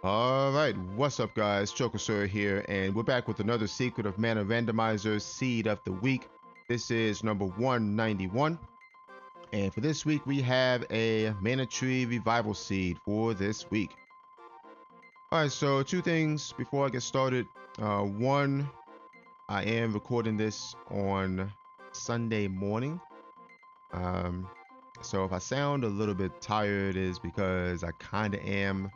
All right, what's up, guys? Chokosur here, and we're back with another Secret of Mana Randomizer Seed of the Week. This is number 191, and for this week, we have a Mana Tree Revival Seed for this week. All right, so two things before I get started. One, I am recording this on Sunday morning. So if I sound a little bit tired, it is because I kind of am.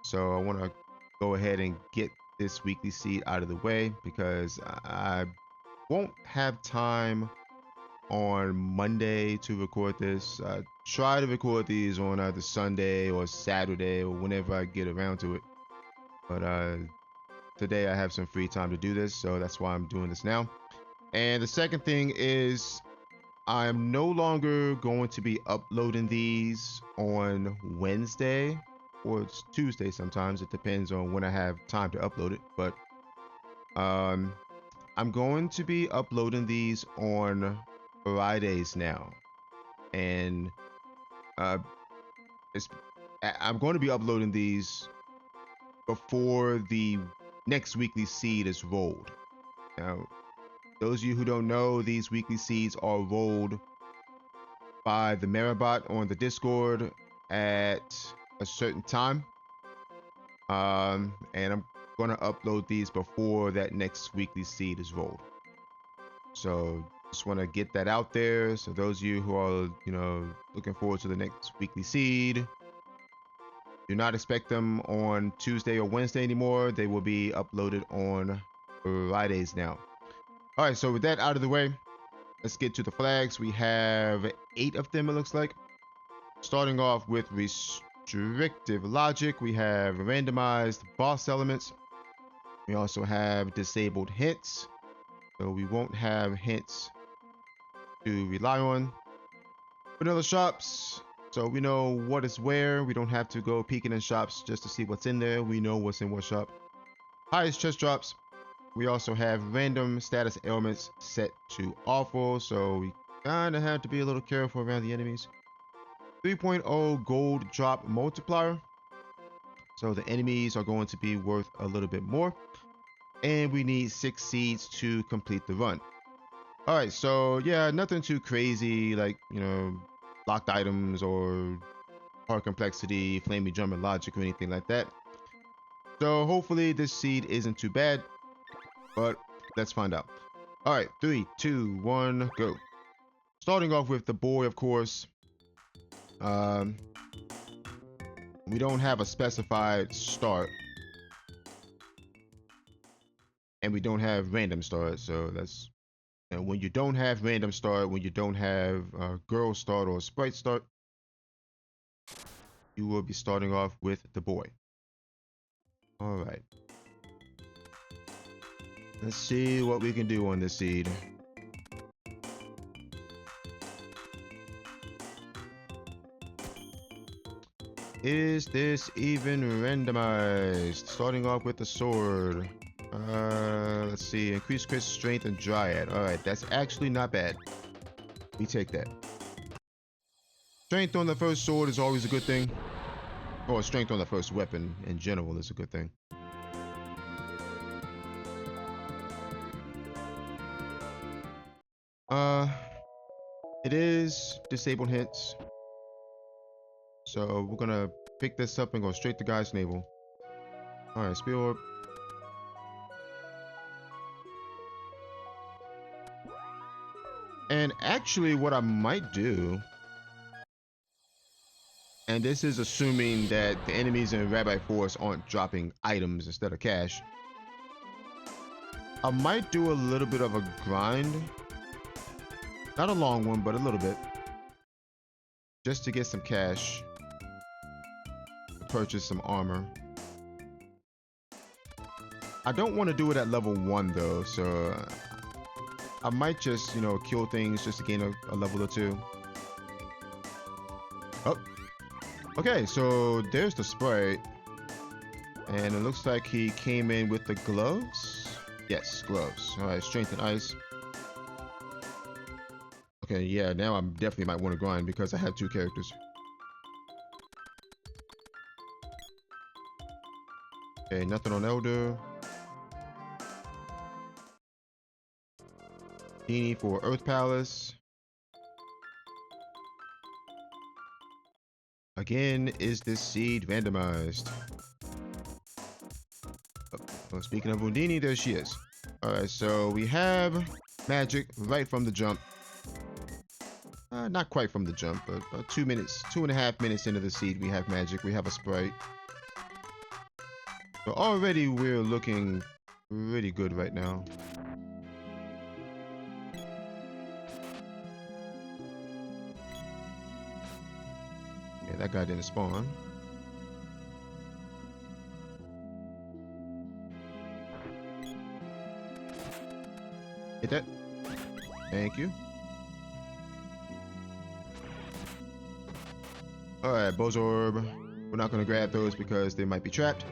So I want to go ahead and get this weekly seed out of the way because I won't have time on Monday to record this. I try to record these on either Sunday or Saturday or whenever I get around to it. But today I have some free time to do this, so that's why I'm doing this now. And the second thing is I'm no longer going to be uploading these on Wednesday. Or it's Tuesday sometimes. It depends on when I have time to upload it. But I'm going to be uploading these on Fridays now, and I'm going to be uploading these before the next weekly seed is rolled. Now, those of you who don't know, these weekly seeds are rolled by the Marabot on the Discord at a certain time, and I'm going to upload these before that next weekly seed is rolled. So just want to get that out there. So those of you who are looking forward to the next weekly seed, do not expect them on Tuesday or Wednesday anymore. They will be uploaded on Fridays now. All right, so with that out of the way, let's get to the flags. We have 8 of them, it looks like. Starting off with restrictive logic, we have randomized boss elements. We also have disabled hints, so we won't have hints to rely on. Vanilla shops, so we know what is where. We don't have to go peeking in shops just to see what's in there. We know what's in what shop. Highest chest drops. We also have random status ailments set to awful, so we kind of have to be a little careful around the enemies. 3.0 gold drop multiplier, so the enemies are going to be worth a little bit more, and we need 6 seeds to complete the run. All right, so yeah, nothing too crazy like locked items or hard complexity, flaming drum and logic or anything like that. So hopefully this seed isn't too bad, but let's find out. All right, 3, 2, 1, go. Starting off with the boy, of course. We don't have a specified start, and we don't have random start, so that's when you don't have random start, when you don't have girl start or sprite start, you will be starting off with the boy. All right, let's see what we can do on this seed. Is this even randomized? Starting off with the sword. Let's see. Increase crit strength and dryad. Alright, that's actually not bad. We take that. Strength on the first sword is always a good thing. Or strength on the first weapon in general is a good thing. It is disabled hints. So we're gonna pick this up and go straight to guy's navel. Alright, speed orb. And actually what I might do, and this is assuming that the enemies in Rabbi Forest aren't dropping items instead of cash, I might do a little bit of a grind. Not a long one, but a little bit. Just to get some cash. Purchase some armor. I don't want to do it at level 1 though, so I might just, kill things just to gain a level or 2. Oh, okay, so there's the sprite, and it looks like he came in with the gloves. Yes, gloves. All right, strength and ice. Okay, yeah, now I definitely might want to grind because I have 2 characters. Okay, nothing on Elder. Genie for Earth Palace. Again, is this seed randomized? Oh, well, speaking of Undini, there she is. Alright, so we have magic right from the jump. Not quite from the jump, but about 2 minutes, 2.5 minutes into the seed, we have magic. We have a sprite. So already we're looking pretty good right now. Yeah, that guy didn't spawn. Hit that. Thank you. Alright, Bozorb. We're not going to grab those because they might be trapped.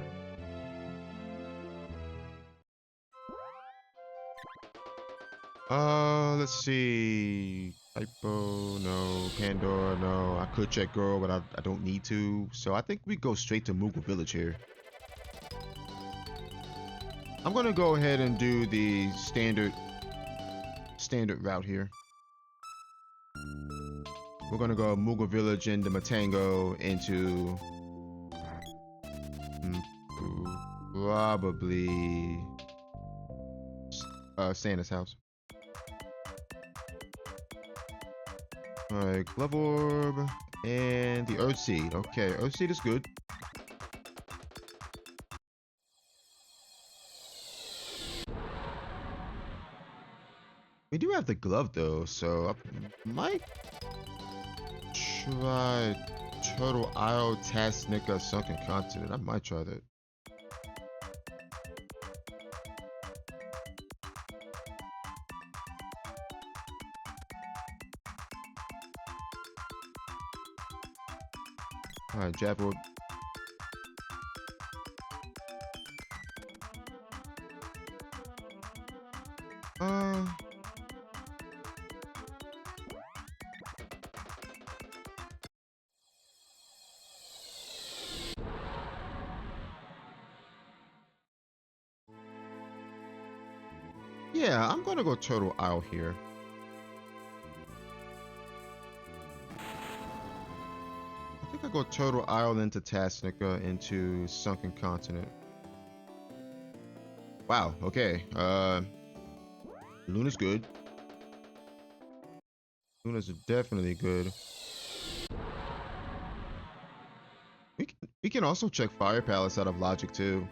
Let's see. Typo, no. Pandora, no. I could check Girl, but I don't need to. So I think we go straight to Moogle Village here. I'm going to go ahead and do the standard route here. We're going to go Moogle Village into Matango into probably Santa's house. Alright, Glove Orb and the Earth Seed. Okay, Earth Seed is good. We do have the glove though, so I might try Turtle Isle, Tasnica, Sunken Continent. I might try that. Alright, Jab Orb. Yeah, I'm gonna go Turtle Isle here. I think I go Turtle Isle into Tasnica into Sunken Continent. Wow, okay. Luna's good. Luna's definitely good. We can also check Fire Palace out of Logic too.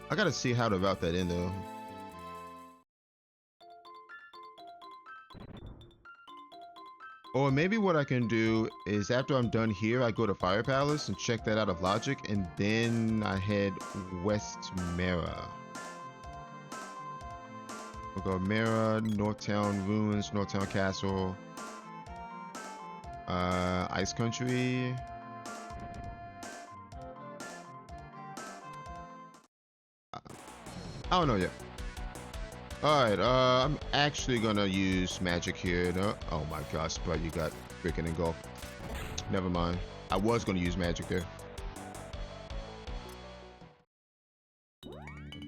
I gotta see how to route that in though. Or maybe what I can do is after I'm done here, I go to Fire Palace and check that out of Logic, and then I head West Mara. We'll go Mara, Northtown Ruins, Northtown Castle, Ice Country. I don't know yet. Alright, I'm actually gonna use magic here. No? Oh my gosh, Sprite, you got freaking engulfed. Never mind. I was gonna use magic there.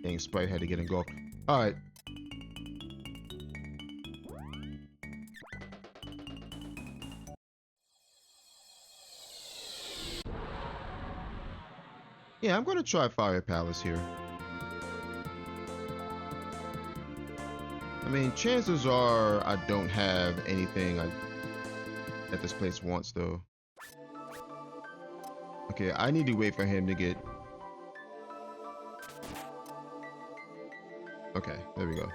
Dang, Sprite had to get engulfed. Alright. Yeah, I'm gonna try Fire Palace here. I mean, chances are I don't have anything that this place wants, though. Okay, I need to wait for him to get... Okay, there we go.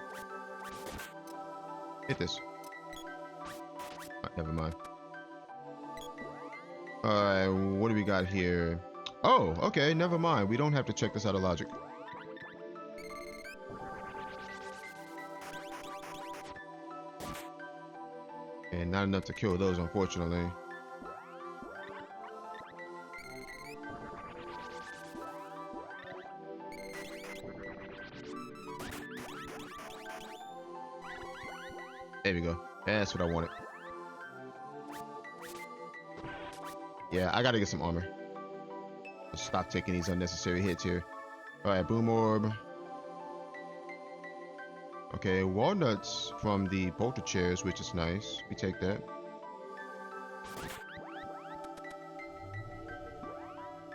Hit this. Never mind. Alright, what do we got here? Oh, okay, never mind. We don't have to check this out of Logic. And not enough to kill those, unfortunately. There we go. That's what I wanted. Yeah, I gotta get some armor. Let's stop taking these unnecessary hits here. All right, boom orb. Okay, walnuts from the bolter chairs, which is nice. We take that.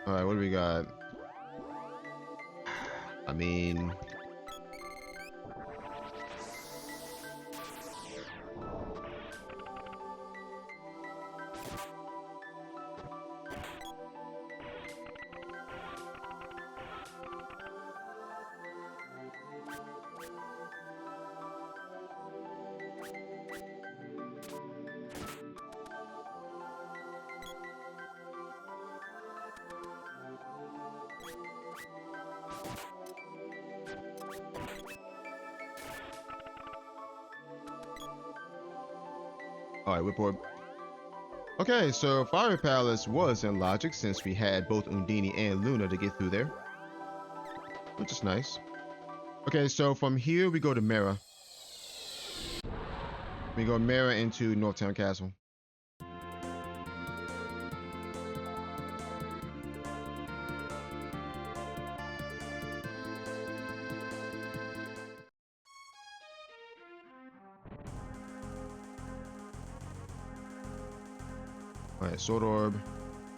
All right, what do we got? I mean, all right, whip orb. Okay, so Fire Palace was in logic since we had both Undini and Luna to get through there, which is nice. Okay, so from here we go to Mera. We go Mera into Northtown Castle. All right, Sword Orb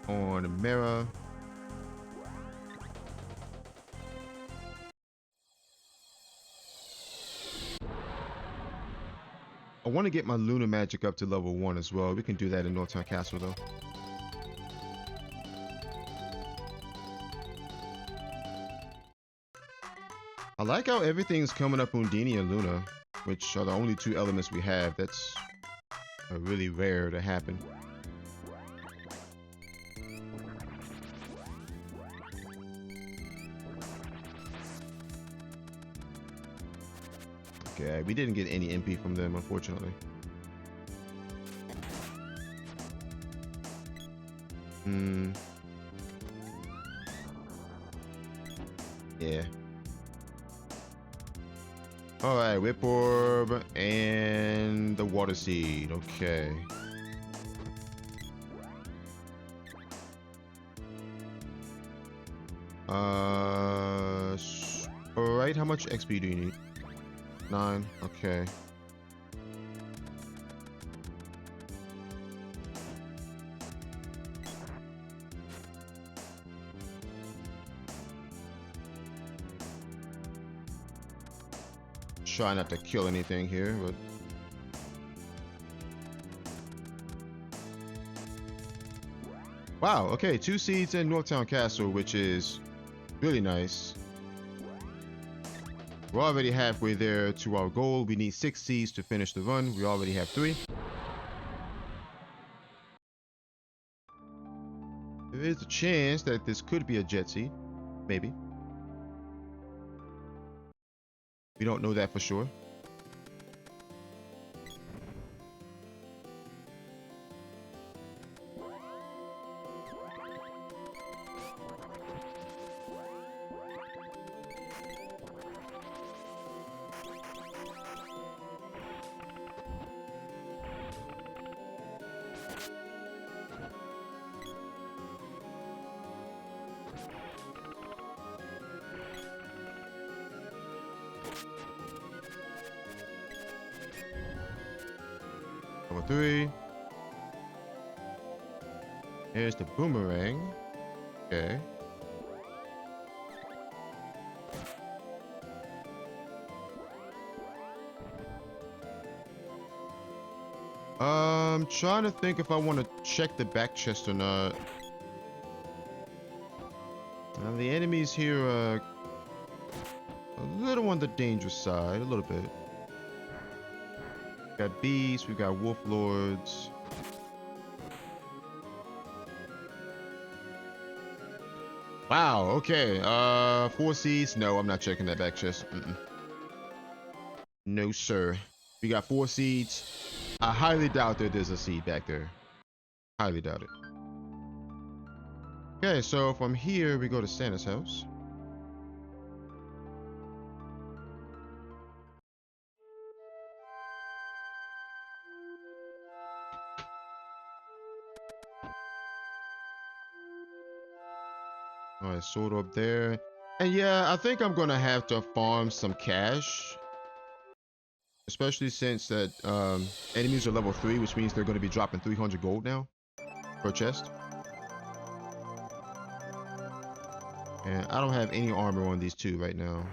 on Mera. I want to get my Luna magic up to level 1 as well. We can do that in Northtown Castle though. I like how everything's coming up Undini and Luna, which are the only two elements we have. That's really rare to happen. Okay, we didn't get any MP from them, unfortunately. Yeah. Alright, Whip Orb and the Water Seed. Okay. Alright, how much XP do you need? 9. Okay. Try not to kill anything here, but wow, okay, 2 seeds in Northtown Castle, which is really nice. We're already halfway there to our goal. We need 6 seeds to finish the run. We already have 3. There is a chance that this could be a jet seed. Maybe. We don't know that for sure. Number 3. Here's the boomerang. Okay. Trying to think if I want to check the back chest or not. The enemies here are a little on the dangerous side, a little bit. We got beasts, we got wolf lords. Wow, okay. 4 seeds. No, I'm not checking that back chest. No, sir. We got 4 seeds. I highly doubt that there's a seed back there. Highly doubt it. Okay, so from here we go to Santa's house. All right, sword up there. And yeah, I think I'm gonna have to farm some cash, especially since that enemies are level 3, which means they're gonna be dropping 300 gold now per chest. And I don't have any armor on these two right now.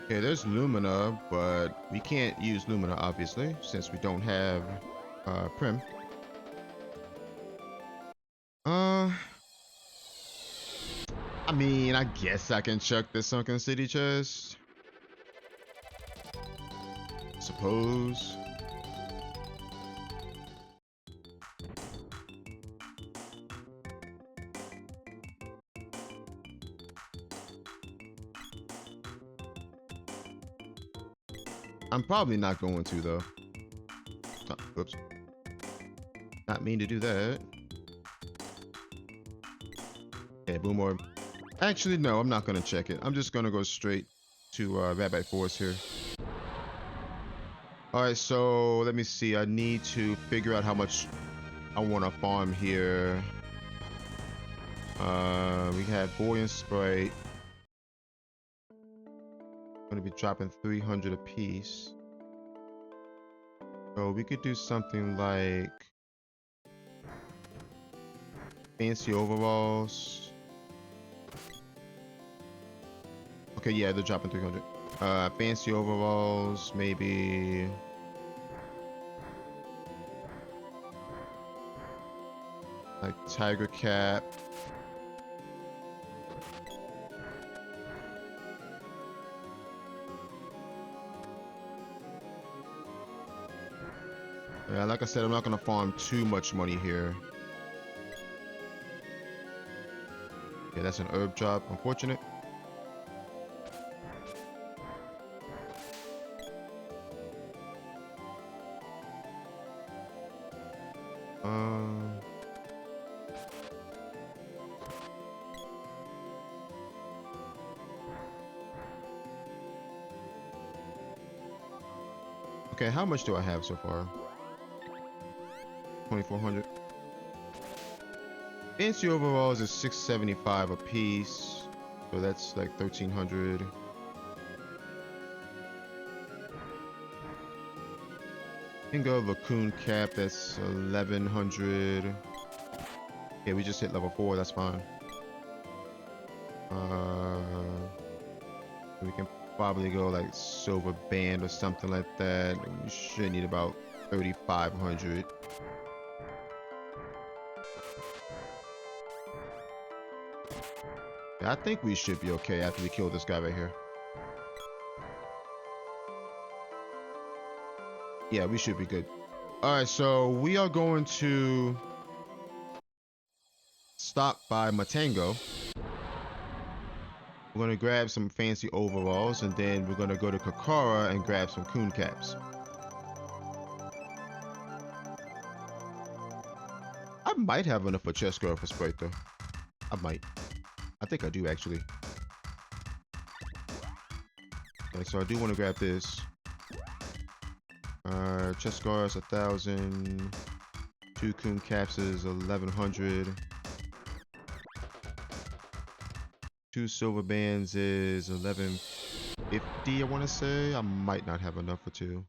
Okay, there's Lumina, but we can't use Lumina, obviously, since we don't have Prim. Uh, I mean, I guess I can chuck the Sunken City chest. Suppose. I'm probably not going to, though. Oh, whoops. Not mean to do that. Okay, boom orb. Actually, no, I'm not going to check it. I'm just going to go straight to Rabbi Forest here. Alright, so let me see. I need to figure out how much I want to farm here. We have Buoyant Sprite. Going to be dropping 300 apiece. So we could do something like fancy overalls. Okay, yeah, they're dropping 300. Fancy overalls, maybe. Like tiger cap. Yeah, like I said, I'm not gonna farm too much money here. Yeah, that's an herb drop. Unfortunate. Okay, how much do I have so far? 2,400. Fancy overalls is 675 a piece, so that's like 1,300. Bingo Raccoon cap, that's 1,100. Okay, we just hit level 4, that's fine. We can probably go like silver band or something like that. We should need about 3,500. Yeah, I think we should be okay after we kill this guy right here. Yeah, we should be good. Alright, so we are going to stop by Matango. We're going to grab some fancy overalls, and then we're going to go to Kakara and grab some coon caps. I might have enough for chest guard for Sprite, though. I might. I think I do, actually. Okay, so I do want to grab this. Chest guards 1,000. 2 coon caps is 1,100. 2 silver bands is 1,150, I want to say. I might not have enough for 2.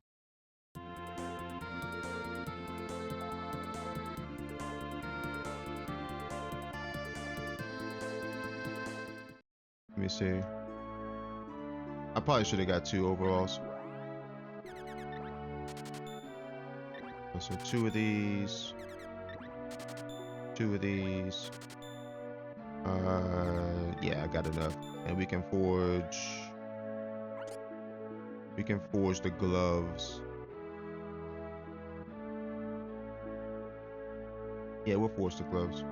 Let me see. I probably should have got 2 overalls. So 2 of these. 2 of these. Yeah, I got enough. And we can forge... We can forge the gloves. Yeah, we'll forge the gloves.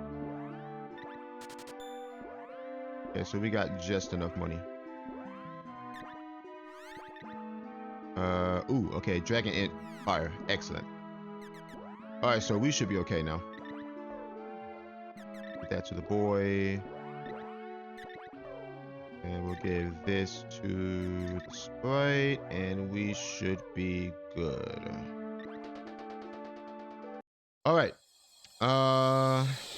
Okay, so we got just enough money. Ooh, okay, Dragon Ant Fire. Excellent. Alright, so we should be okay now. Put that to the boy. And we'll give this to the sprite, and we should be good. Alright.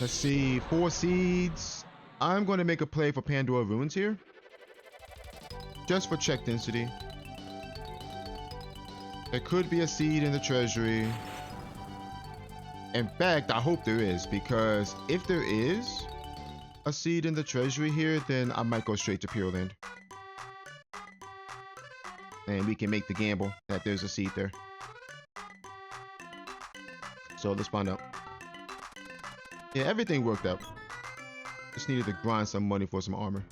Let's see. 4 seeds. I'm going to make a play for Pandora Ruins here. Just for check density. There could be a seed in the treasury. In fact, I hope there is, because if there is a seed in the treasury here, then I might go straight to Pure Land. And we can make the gamble that there's a seed there. So let's find out. Yeah, everything worked out. Just needed to grind some money for some armor.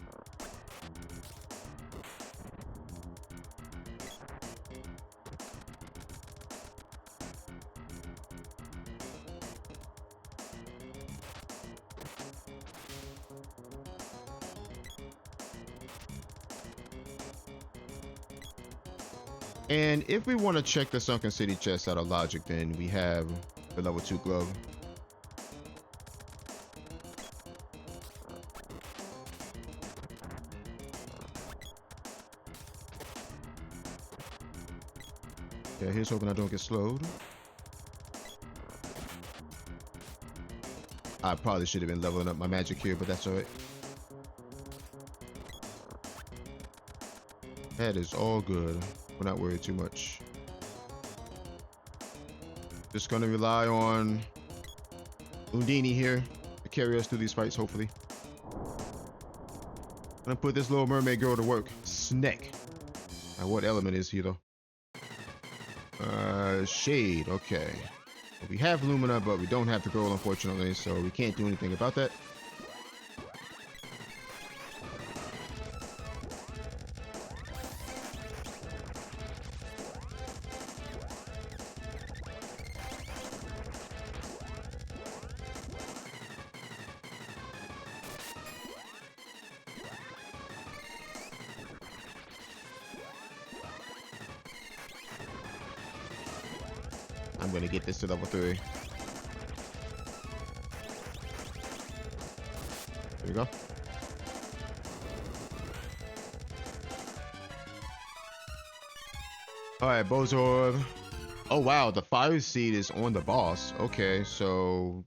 And if we want to check the Sunken City chest out of logic, then we have the level 2 glove. Yeah, here's hoping I don't get slowed. I probably should have been leveling up my magic here, but that's alright. That is all good. We're not worried too much. Just gonna rely on Undini here to carry us through these fights, hopefully. Gonna put this little mermaid girl to work. Snake. Now, what element is he, though? Shade. Okay. We have Lumina, but we don't have the girl, unfortunately, so we can't do anything about that. I'm gonna get this to level 3. There we go. Alright, Bozorb. Oh wow, the fire seed is on the boss. Okay, so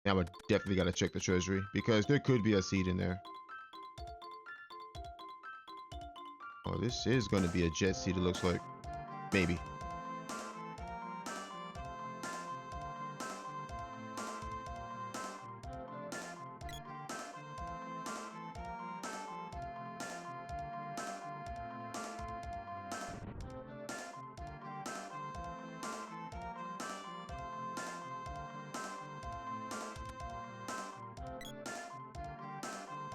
now I definitely gotta check the treasury because there could be a seed in there. Oh, this is gonna be a jet seed, it looks like. Maybe.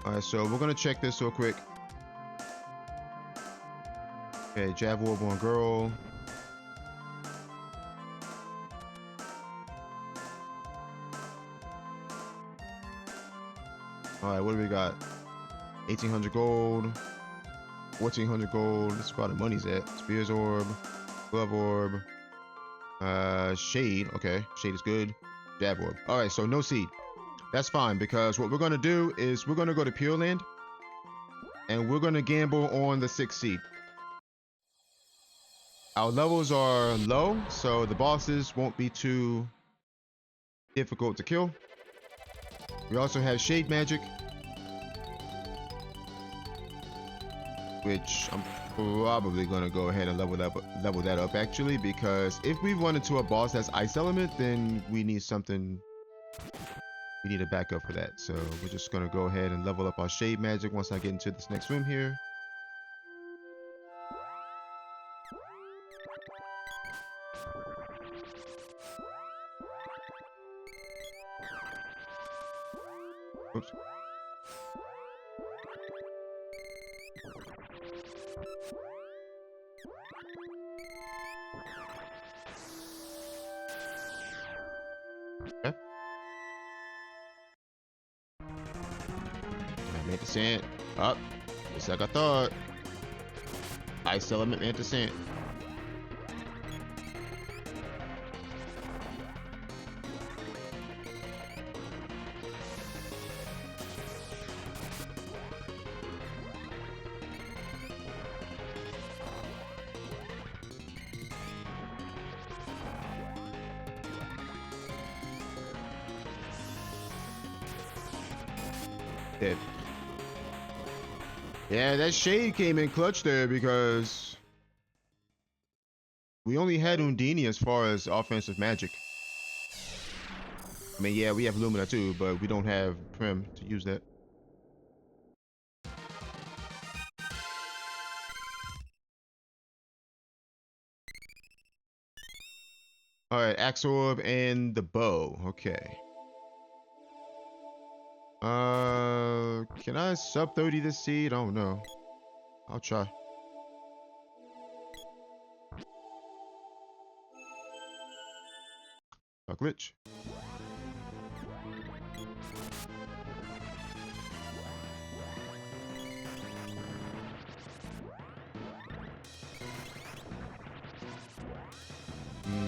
Alright, so we're gonna check this real quick. Okay, Jab Orb on girl. Alright, what do we got? 1800 gold. 1400 gold. That's where the money's at. Spears Orb. Glove Orb. Shade. Okay, Shade is good. Jab Orb. Alright, so no seed. That's fine, because what we're going to do is we're going to go to Pure Land and we're going to gamble on the 6th seed. Our levels are low, so the bosses won't be too difficult to kill. We also have Shade Magic, which I'm probably going to go ahead and level that up actually, because if we run into a boss that's Ice Element, then we need something. We need a backup for that, so we're just gonna go ahead and level up our Shade Magic once I get into this next room here. Oops. Okay. Make the sand. Up. Just like I thought. Ice element anti-sand. Dead. Yeah, that shade came in clutch there because we only had Undini as far as offensive magic. I mean, yeah, we have Lumina too, but we don't have Prim to use that. All right, Axe Orb and the bow. Okay. Can I sub 30 this seed? I don't know. I'll try. A glitch.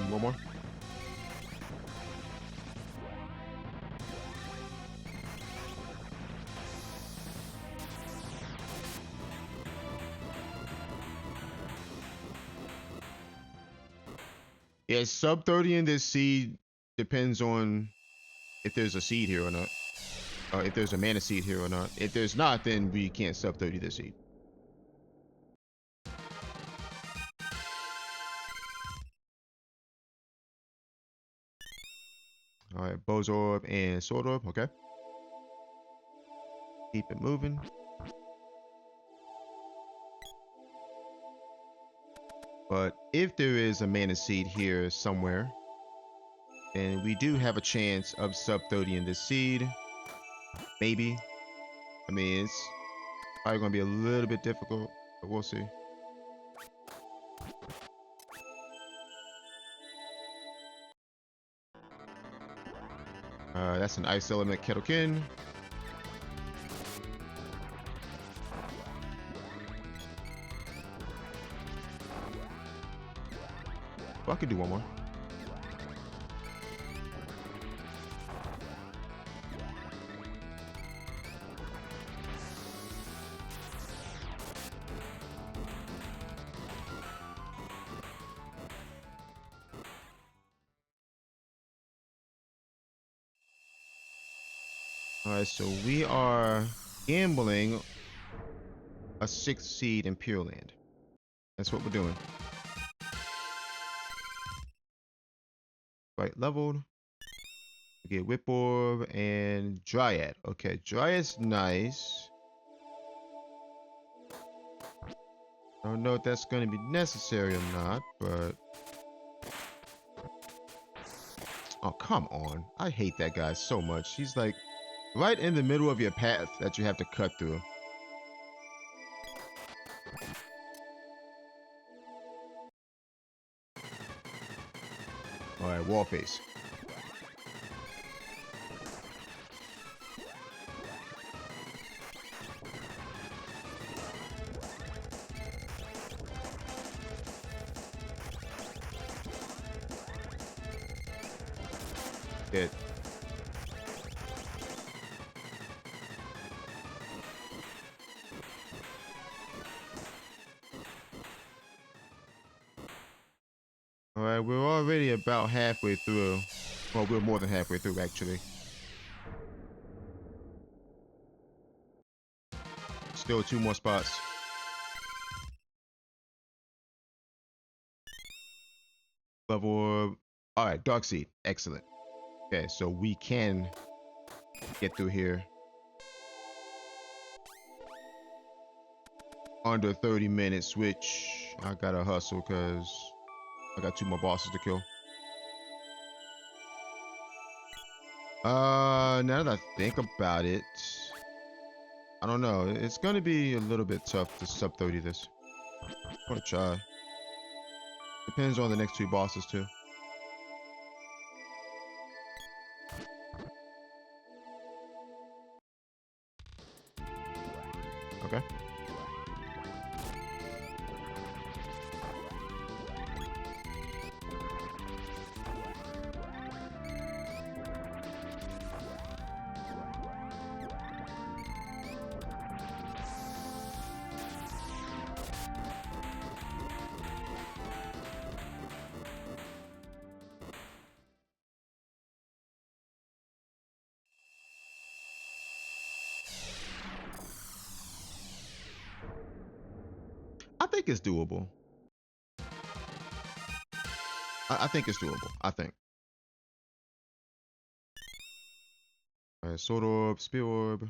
One more. Yeah, sub 30 in this seed depends on if there's a seed here or not. If there's a mana seed here or not. If there's not, then we can't sub 30 this seed. All right, Bow's Orb and Sword Orb. Okay. Keep it moving. But if there is a mana seed here somewhere, then we do have a chance of sub 30 in this seed. Maybe. I mean, it's probably going to be a little bit difficult, but we'll see. That's an Ice Element Kettlekin. Well, I could do one more. Alright, so we are gambling a 6th seed in Pure Land. That's what we're doing. Right, leveled. We get Whip Orb and Dryad. Okay, Dryad's nice. I don't know if that's going to be necessary or not, but... Oh, come on. I hate that guy so much. He's like right in the middle of your path that you have to cut through. All right, wall face. Dead. All right, we're already about halfway through. Well, we're more than halfway through, actually. Still 2 more spots. Level. All right, Dark Seed. Excellent. Okay, so we can get through here under 30 minutes, which I gotta hustle because I got 2 more bosses to kill. Now that I think about it, I don't know. It's gonna be a little bit tough to sub 30 this. I'm gonna try. Depends on the next 2 bosses too. Okay. I think it's doable. I think it's doable. I think. All right, Sword Orb, Spear Orb.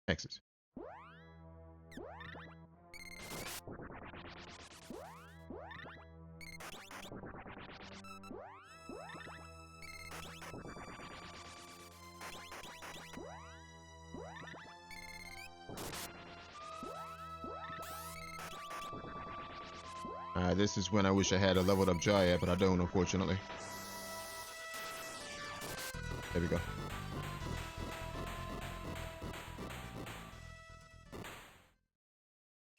X's. This is when I wish I had a leveled up Dryad, but I don't, unfortunately. There we go.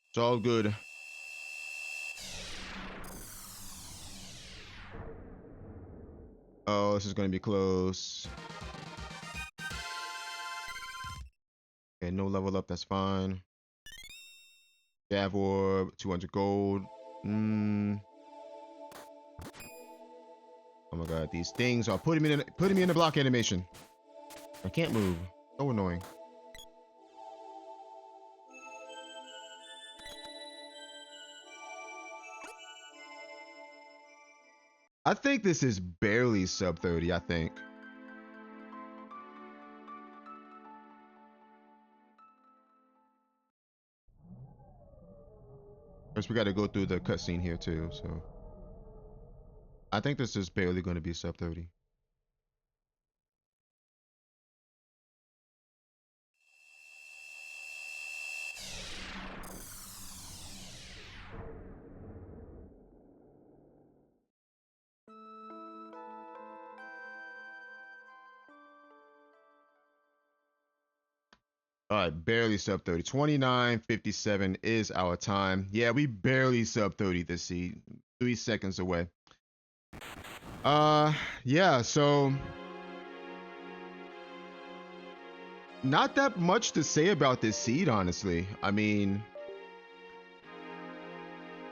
It's all good. Oh, this is going to be close. Okay, no level up, that's fine. Jav Orb, 200 gold. Oh my god, these things are putting me in the block animation. I can't move. So annoying. I think this is barely sub 30, I think. First, we got to go through the cutscene here too, so. I think this is barely going to be sub 30. All right, barely sub 30. 29:57 is our time. Yeah, we barely sub 30 this seed. 3 seconds away. Yeah, so not that much to say about this seed, honestly. I mean,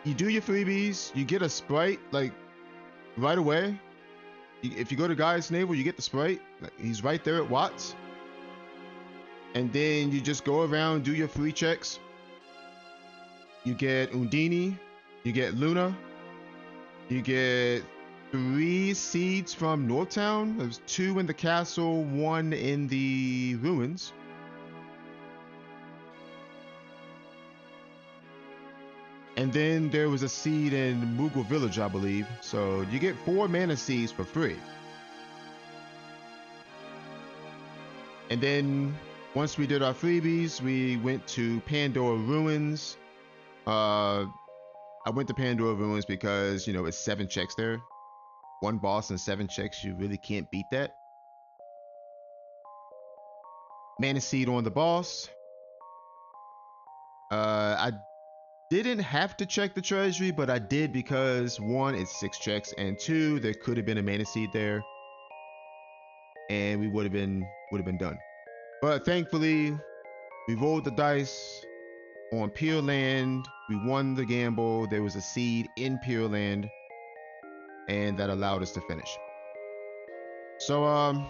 you do your freebies, you get a sprite like right away. If you go to Guy's Navel, you get the sprite. He's right there at Watts. And then you just go around, do your free checks. You get Undini, you get Luna, you get 3 seeds from Northtown. There's 2 in the castle, 1 in the ruins. And then there was a seed in Moogle Village, I believe. So you get 4 mana seeds for free. And then once we did our freebies, we went to Pandora Ruins. I went to Pandora Ruins because, you know, it's 7 checks there. 1 boss and 7 checks, you really can't beat that. Mana seed on the boss. I didn't have to check the treasury, but I did because 1, it's 6 checks, and 2, there could have been a mana seed there, and we would have been done. But thankfully, we rolled the dice on Pure Land. We won the gamble. There was a seed in Pure Land, and that allowed us to finish. So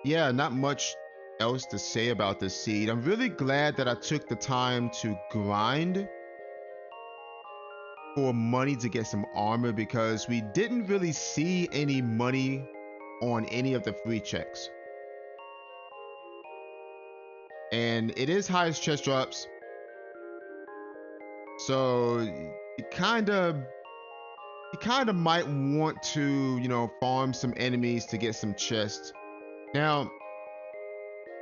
yeah, not much else to say about this seed. I'm really glad that I took the time to grind for money to get some armor, because we didn't really see any money on any of the free checks. And it is highest chest drops, so you kind of might want to, you know, farm some enemies to get some chests. Now,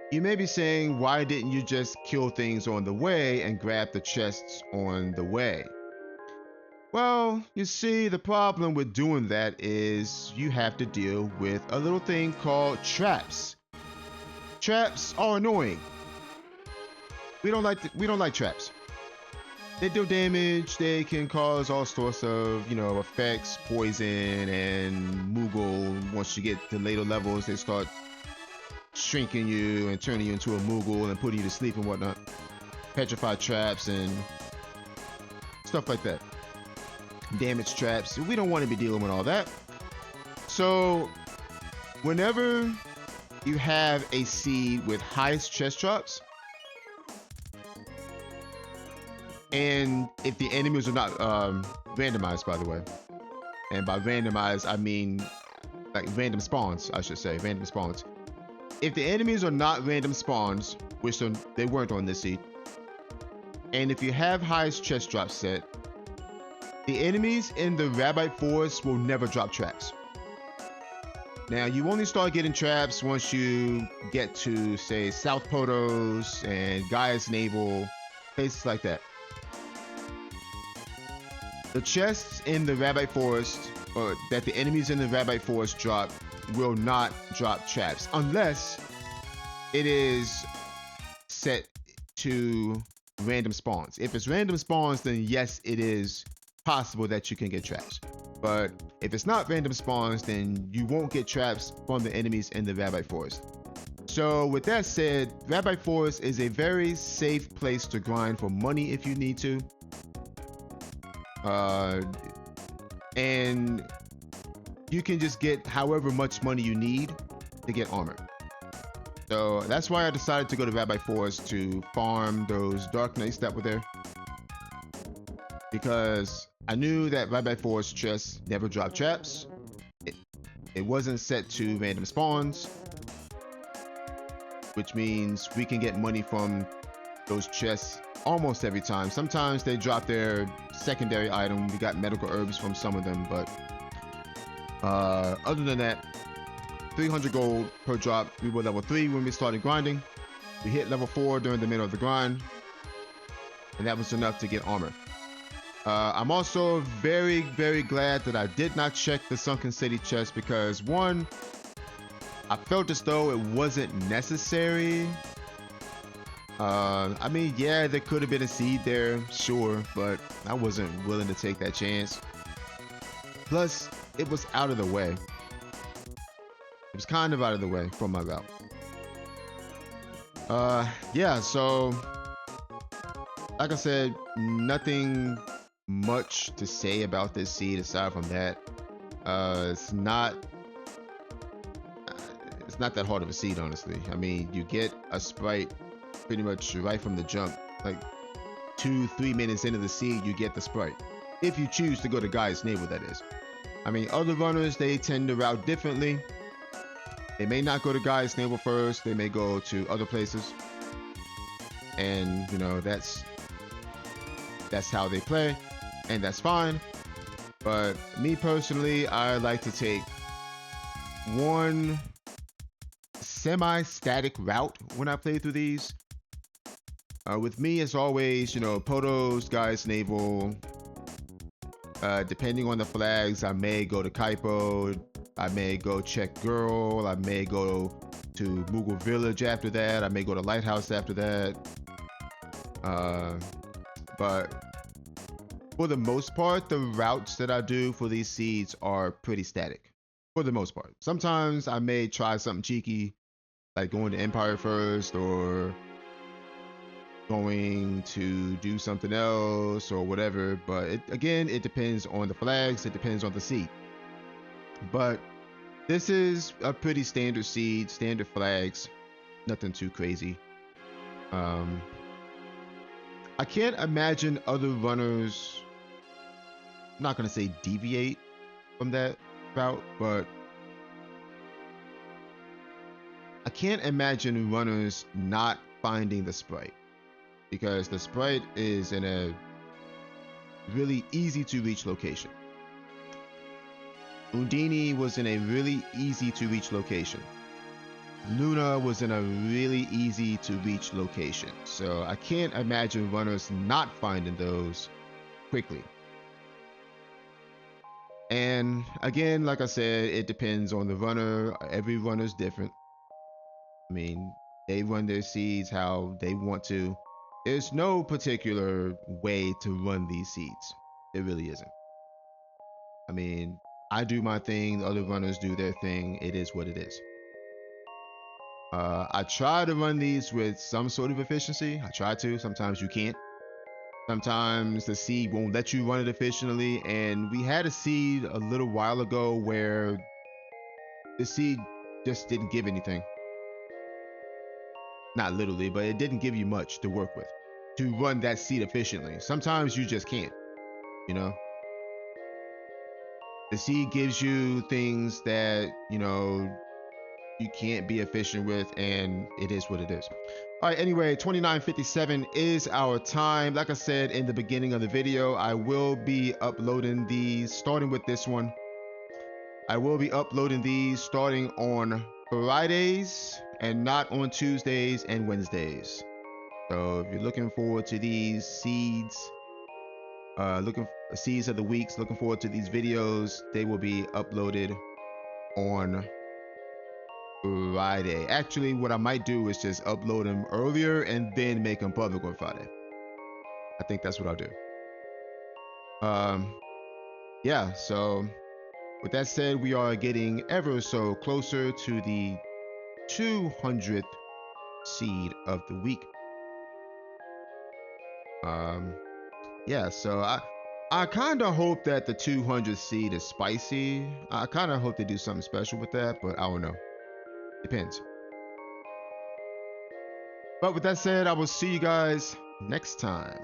You may be saying, why didn't you just kill things on the way and grab the chests on the way? Well, you see, the problem with doing that is you have to deal with a little thing called traps. Traps are annoying. We don't like traps. They deal damage. They can cause all sorts of, effects, poison, and Moogle. Once you get to later levels, they start shrinking you and turning you into a Moogle and putting you to sleep and whatnot. Petrified traps and stuff like that. Damage traps. We don't want to be dealing with all that. So, whenever you have a seed with highest chest drops, and if the enemies are not randomized, by the way, and by randomized I mean like random spawns, I should say, random spawns. If the enemies are not random spawns, which they weren't on this seed, and if you have highest chest drop set, the enemies in the Rabite Forest will never drop traps. Now, you only start getting traps once you get to, say, South Potos and Gaia's Navel, places like that. The chests in the Rabite Forest, or that the enemies in the Rabite Forest drop, will not drop traps unless it is set to random spawns. If it's random spawns, then yes, it is possible that you can get traps. But if it's not random spawns, then you won't get traps from the enemies in the Rabite Forest. So with that said, Rabite Forest is a very safe place to grind for money if you need to. And you can just get however much money you need to get armor. So that's why I decided to go to Rabite Forest to farm those Dark Knights that were there. Because I knew that Rabite Forest chests never drop traps. It wasn't set to random spawns, which means we can get money from those chests almost every time. Sometimes they drop their secondary item. We got medical herbs from some of them, but other than that, 300 gold per drop. We were level 3 when we started grinding. We hit level 4 during the middle of the grind, and that was enough to get armor. I'm also very, very glad that I did not check the Sunken City chest because, one, I felt as though it wasn't necessary. I mean, yeah, there could have been a seed there, sure, but I wasn't willing to take that chance. Plus, it was out of the way. It was kind of out of the way from my route. Yeah, so, like I said, nothing much to say about this seed aside from that. It's not that hard of a seed, honestly. I mean, you get a sprite pretty much right from the jump. Like 2-3 minutes into the seed, you get the sprite. If you choose to go to Gaia's Navel, that is. I mean, other runners, they tend to route differently. They may not go to Gaia's Navel first. They may go to other places. And, that's how they play. And that's fine. But me personally, I like to take one semi-static route when I play through these. With me, as always, Potos, Gaia's Navel. Depending on the flags, I may go to Kaipo. I may go check Girl. I may go to Moogle Village after that. I may go to Lighthouse after that. But for the most part, the routes that I do for these seeds are pretty static. For the most part. Sometimes I may try something cheeky, like going to Empire first, or going to do something else, or whatever. But it depends on the flags. It depends on the seed. But this is a pretty standard seed, standard flags. Nothing too crazy. I can't imagine other runners, I'm not going to say deviate from that route, but I can't imagine runners not finding the sprite, because the sprite is in a really easy to reach location. Undini was in a really easy to reach location. Luna was in a really easy to reach location, so I can't imagine runners not finding those quickly. And again, like I said, it depends on the runner. Every runner's different. I mean, they run their seeds how they want to. There's no particular way to run these seeds. There really isn't. I mean, I do my thing, the other runners do their thing. It is what it is. I try to run these with some sort of efficiency. I try to. Sometimes you can't. Sometimes the seed won't let you run it efficiently. And we had a seed a little while ago where the seed just didn't give anything. Not literally, but it didn't give you much to work with to run that seed efficiently. Sometimes you just can't, you know? The seed gives you things that, you can't be efficient with, and it is what it is. All right, anyway, 29:57 is our time. Like I said in the beginning of the video, I will be uploading these, starting with this one. I will be uploading these starting on Fridays and not on Tuesdays and Wednesdays. So if you're looking forward to these seeds, looking seeds of the weeks, looking forward to these videos, they will be uploaded on Friday. Actually, what I might do is just upload them earlier and then make them public on Friday. I think that's what I'll do. Yeah, so with that said, we are getting ever so closer to the 200th seed of the week. Yeah, so I kind of hope that the 200th seed is spicy. I kind of hope they do something special with that, but I don't know. Depends. But with that said, I will see you guys next time.